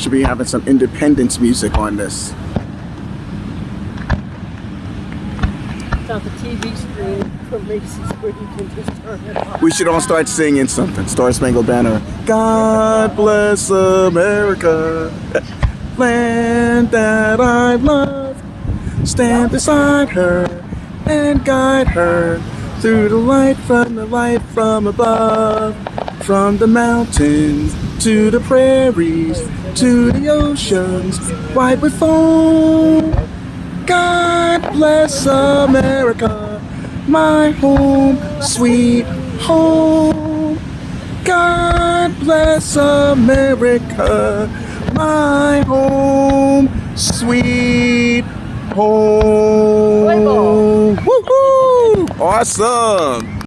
should be having some independence music on this. Got the TV screen from Macy's where you can just turn it on. We should all start singing something. Star Spangled Banner. God bless America, land that I love. Stand beside her and guide her through the light from above. From the mountains to the prairies to the oceans white with foam. God bless America, my home, sweet home. God bless America, my home, sweet home. Woohoo! Awesome!